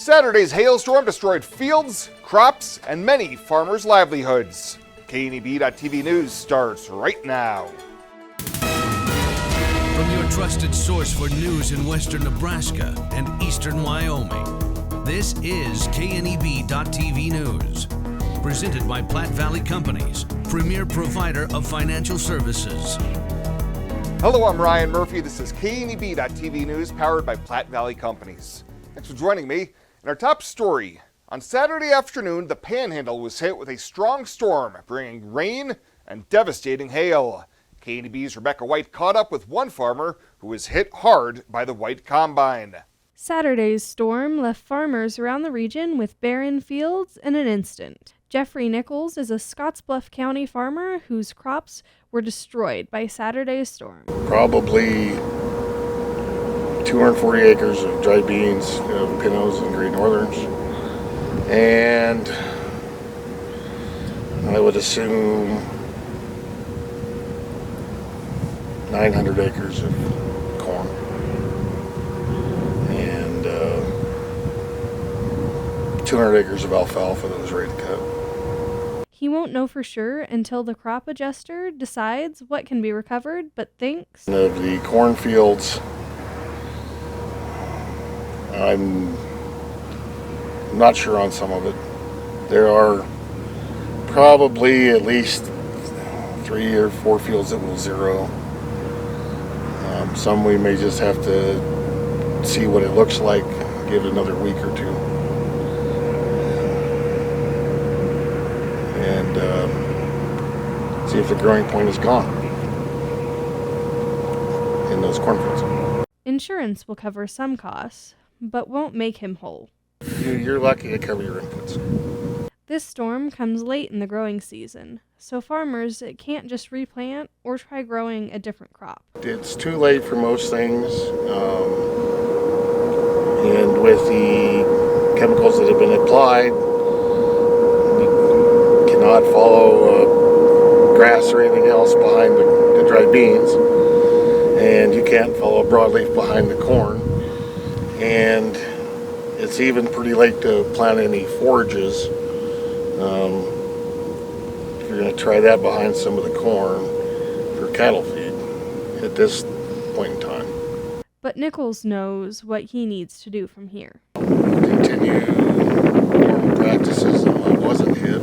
Saturday's hailstorm destroyed fields, crops, and many farmers' livelihoods. KNEB.TV News starts right now. From your trusted source for news in western Nebraska and eastern Wyoming, this is KNEB.TV News. Presented by Platte Valley Companies, premier provider of financial services. Hello, I'm Ryan Murphy. This is KNEB.TV News powered by Platte Valley Companies. Thanks for joining me. In our top story, on Saturday afternoon, the Panhandle was hit with a strong storm, bringing rain and devastating hail. KNEB's Rebecca White caught up with one farmer who was hit hard by the White Combine. Saturday's storm left farmers around the region with barren fields in an instant. Jeffrey Nichols is a Scottsbluff County farmer whose crops were destroyed by Saturday's storm. Probably 240 acres of dry beans, Pintos and Great Northerns, and I would assume 900 acres of corn and 200 acres of alfalfa that was ready to cut. He won't know for sure until the crop adjuster decides what can be recovered, but thinks of the cornfields, I'm not sure on some of it. There are probably at least 3 or 4 fields that will zero. Some we may just have to see what it looks like, give it another week or two. And see if the growing point is gone in those cornfields. insurance will cover some costs, but won't make him whole. You're lucky to cover your inputs. This storm comes late in the growing season, so farmers can't just replant or try growing a different crop. It's too late for most things, and with the chemicals that have been applied, you cannot follow grass or anything else behind the dry beans, and you can't follow broadleaf behind the corn, and it's even pretty late to plant any forages. If you're going to try that behind some of the corn for cattle feed at this point in time. But Nichols knows what he needs to do from here. Continue normal practices on what wasn't hit,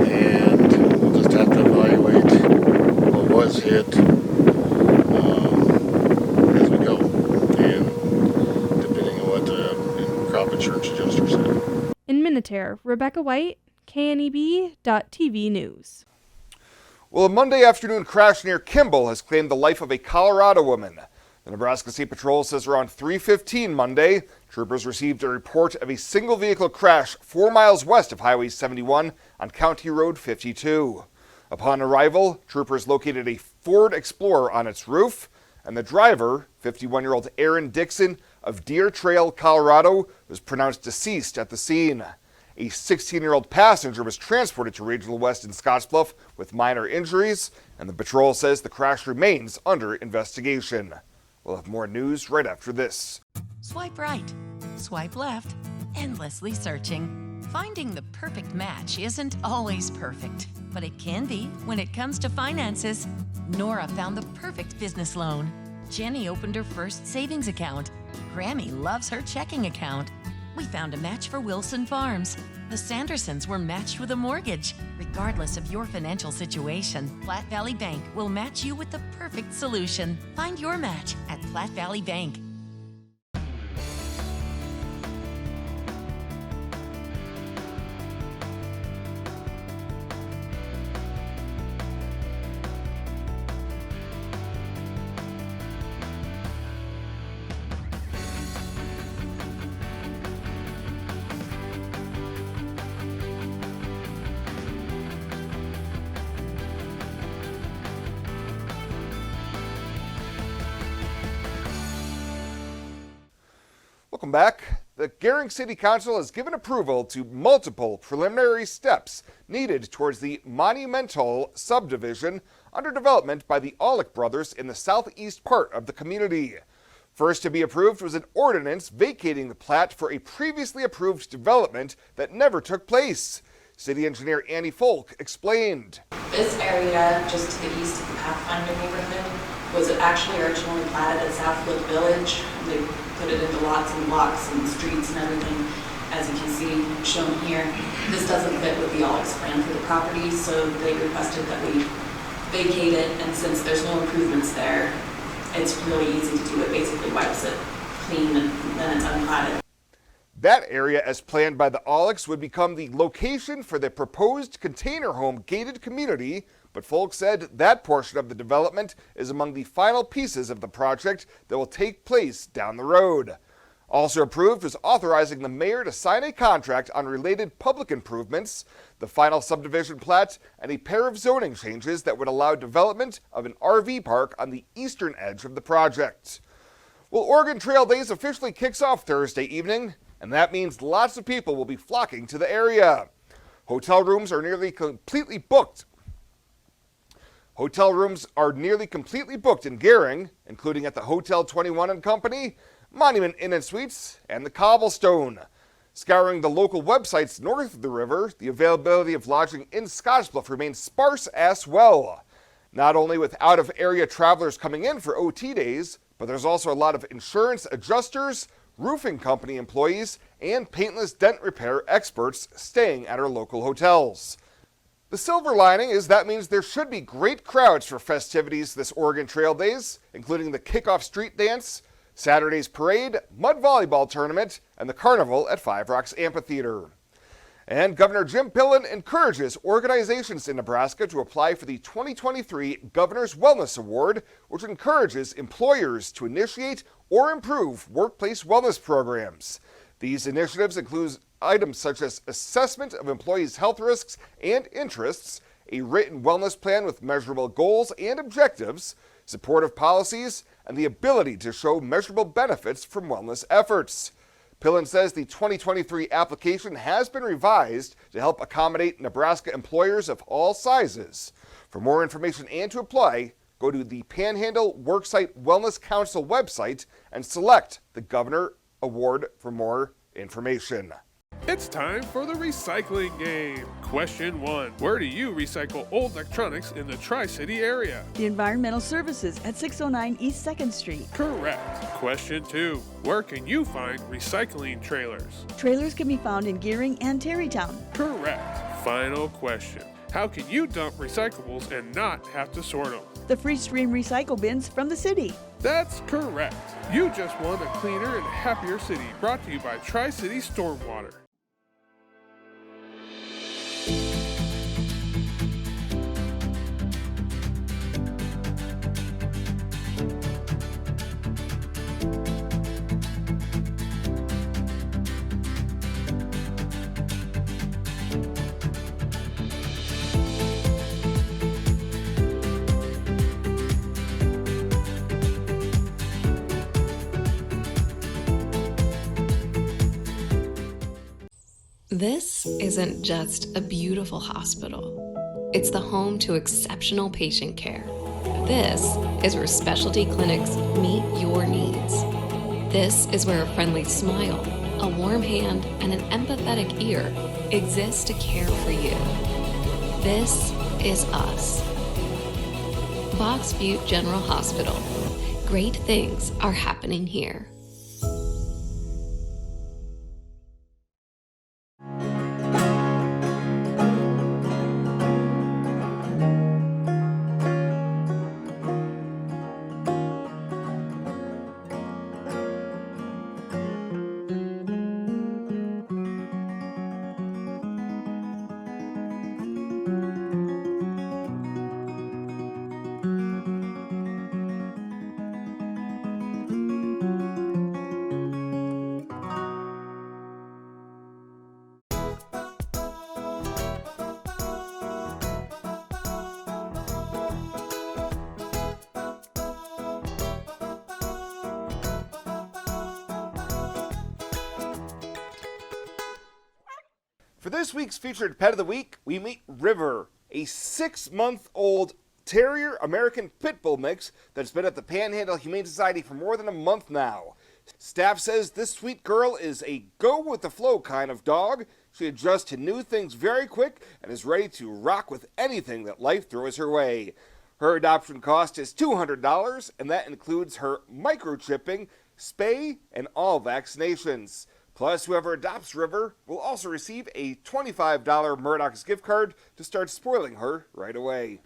and we'll just have to evaluate what was hit as we go, and depending on what the crop insurance adjuster said. In Minutair, Rebecca White, KNEB.TV News. Well, a Monday afternoon crash near Kimball has claimed the life of a Colorado woman. The Nebraska State Patrol says around 3:15 Monday, troopers received a report of a single vehicle crash 4 miles west of Highway 71 on County Road 52. Upon arrival, troopers located a Ford Explorer on its roof, and the driver, 51-year-old Aaron Dixon of Deer Trail, Colorado, was pronounced deceased at the scene. A 16-year-old passenger was transported to Regional West in Scottsbluff with minor injuries, and the patrol says the crash remains under investigation. We'll have more news right after this. Swipe right, swipe left, endlessly searching. Finding the perfect match isn't always perfect, but it can be when it comes to finances. Nora found the perfect business loan. Jenny opened her first savings account. Grammy loves her checking account. We found a match for Wilson Farms. The Sandersons were matched with a mortgage. Regardless of your financial situation, Platte Valley Bank will match you with the perfect solution. Find your match at Platte Valley Bank. Welcome back. The Gering City Council has given approval to multiple preliminary steps needed towards the monumental subdivision under development by the Aulick brothers in the southeast part of the community. First to be approved was an ordinance vacating the plat for a previously approved development that never took place. City Engineer Annie Folk explained. This area just to the east of the Pathfinder neighborhood was actually originally platted as Southwood Village. They put it into lots and blocks and streets and everything, as you can see shown here. This doesn't fit with the Alex plan for the property, so they requested that we vacate it, and since there's no improvements there, it's really easy to do. It basically wipes it clean and then it's unplatted. That area, as planned by the Alex, would become the location for the proposed container home gated community, but Folk said that portion of the development is among the final pieces of the project that will take place down the road. Also approved was authorizing the mayor to sign a contract on related public improvements, the final subdivision plat, and a pair of zoning changes that would allow development of an RV park on the eastern edge of the project. Well, Oregon Trail Days officially kicks off Thursday evening, and that means lots of people will be flocking to the area. Hotel rooms are nearly completely booked. Hotel rooms are nearly completely booked in Gering, including at the Hotel 21 and Company, Monument Inn and Suites, and the Cobblestone. Scouring the local websites north of the river, the availability of lodging in Scottsbluff remains sparse as well. Not only with out-of-area travelers coming in for OT days, but there's also a lot of insurance adjusters, roofing company employees, and paintless dent repair experts staying at our local hotels. The silver lining is that means there should be great crowds for festivities this Oregon Trail Days, including the kickoff street dance, Saturday's parade, mud volleyball tournament, and the carnival at Five Rocks Amphitheater. And Governor Jim Pillen encourages organizations in Nebraska to apply for the 2023 Governor's Wellness Award, which encourages employers to initiate or improve workplace wellness programs. These initiatives include items such as assessment of employees' health risks and interests, a written wellness plan with measurable goals and objectives, supportive policies, and the ability to show measurable benefits from wellness efforts. Pillen says the 2023 application has been revised to help accommodate Nebraska employers of all sizes. For more information and to apply, go to the Panhandle Worksite Wellness Council website and select the Governor Award for more information. It's time for the recycling game. Question 1. Where do you recycle old electronics in the Tri-City area? The Environmental Services at 609 East 2nd Street. Correct. Question 2. Where can you find recycling trailers? Trailers can be found in Gering and Terrytown. Correct. Final question. How can you dump recyclables and not have to sort them? The Free Stream Recycle Bins from the city. That's correct. You just won a cleaner and happier city, brought to you by Tri-City Stormwater. This isn't just a beautiful hospital. It's the home to exceptional patient care. This is where specialty clinics meet your needs. This is where a friendly smile, a warm hand, and an empathetic ear exist to care for you. This is us. Box Butte General Hospital. Great things are happening here. For this week's featured pet of the week, we meet River, a 6-month-old Terrier American Pit Bull mix that's been at the Panhandle Humane Society for more than a month now. Staff says this sweet girl is a go-with-the-flow kind of dog. She adjusts to new things very quick and is ready to rock with anything that life throws her way. Her adoption cost is $200, and that includes her microchipping, spay, and all vaccinations. Plus, whoever adopts River will also receive a $25 Murdoch's gift card to start spoiling her right away.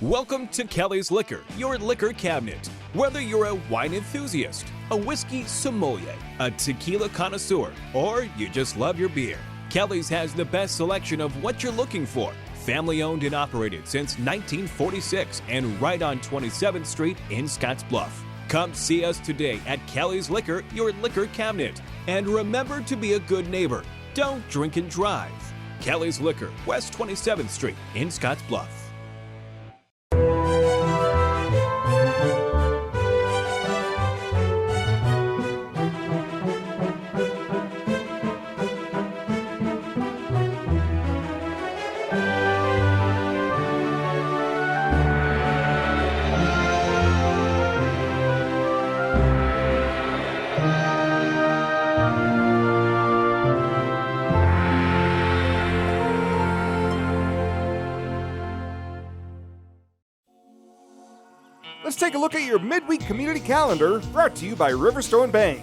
Welcome to Kelly's Liquor, your liquor cabinet. Whether you're a wine enthusiast, a whiskey sommelier, a tequila connoisseur, or you just love your beer, Kelly's has the best selection of what you're looking for. Family owned and operated since 1946 and right on 27th Street in Scottsbluff. Come see us today at Kelly's Liquor, your liquor cabinet. And remember to be a good neighbor. Don't drink and drive. Kelly's Liquor, West 27th Street in Scottsbluff. Let's take a look at your midweek community calendar, brought to you by Riverstone Bank.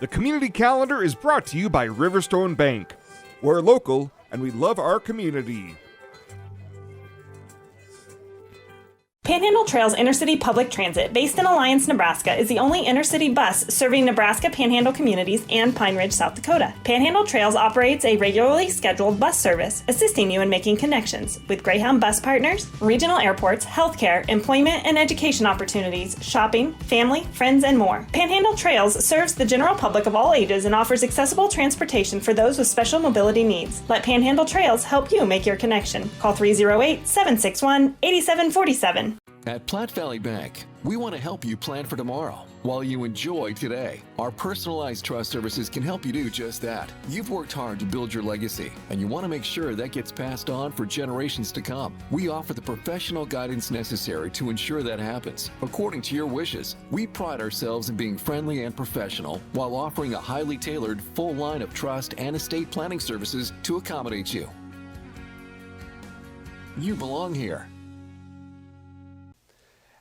The community calendar is brought to you by Riverstone Bank. We're local and we love our community. Panhandle Trails Intercity Public Transit, based in Alliance, Nebraska, is the only intercity bus serving Nebraska Panhandle communities and Pine Ridge, South Dakota. Panhandle Trails operates a regularly scheduled bus service, assisting you in making connections with Greyhound bus partners, regional airports, healthcare, employment and education opportunities, shopping, family, friends, and more. Panhandle Trails serves the general public of all ages and offers accessible transportation for those with special mobility needs. Let Panhandle Trails help you make your connection. Call 308-761-8747. At Platte Valley Bank, we want to help you plan for tomorrow while you enjoy today. Our personalized trust services can help you do just that. You've worked hard to build your legacy, and you want to make sure that gets passed on for generations to come. We offer the professional guidance necessary to ensure that happens, according to your wishes. We pride ourselves in being friendly and professional while offering a highly tailored full line of trust and estate planning services to accommodate you. You belong here.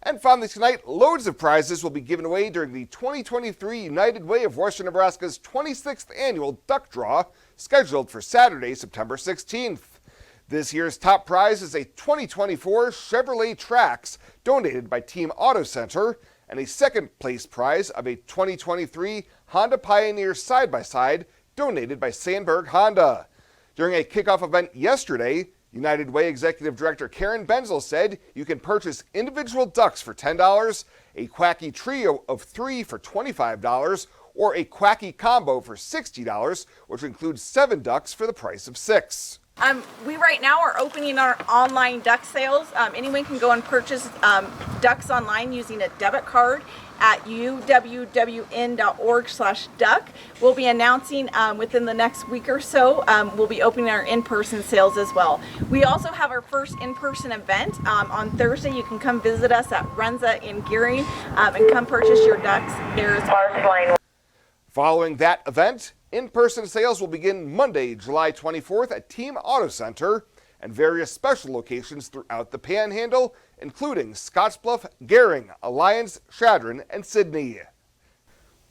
And finally tonight, loads of prizes will be given away during the 2023 United Way of Western Nebraska's 26th annual Duck Draw, scheduled for Saturday, September 16th. This year's top prize is a 2024 Chevrolet Trax donated by Team Auto Center, and a second place prize of a 2023 Honda Pioneer side-by-side donated by Sandberg Honda. During a kickoff event yesterday, United Way Executive Director Karen Benzel said you can purchase individual ducks for $10, a Quacky Trio of 3 for $25, or a Quacky Combo for $60, which includes 7 ducks for the price of 6. We right now are opening our online duck sales. Anyone can go and purchase ducks online using a debit card at uwwn.org/duck. We'll be announcing within the next week or so, we'll be opening our in-person sales as well. We also have our first in-person event on Thursday. You can come visit us at Runza in Gearing and come purchase your ducks there as well. Following that event, in-person sales will begin Monday, July 24th at Team Auto Center and various special locations throughout the Panhandle, including Scottsbluff, Gering, Alliance, Chadron, and Sidney.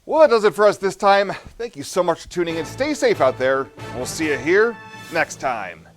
Well, that does it for us this time. Thank you so much for tuning in. Stay safe out there. We'll see you here next time.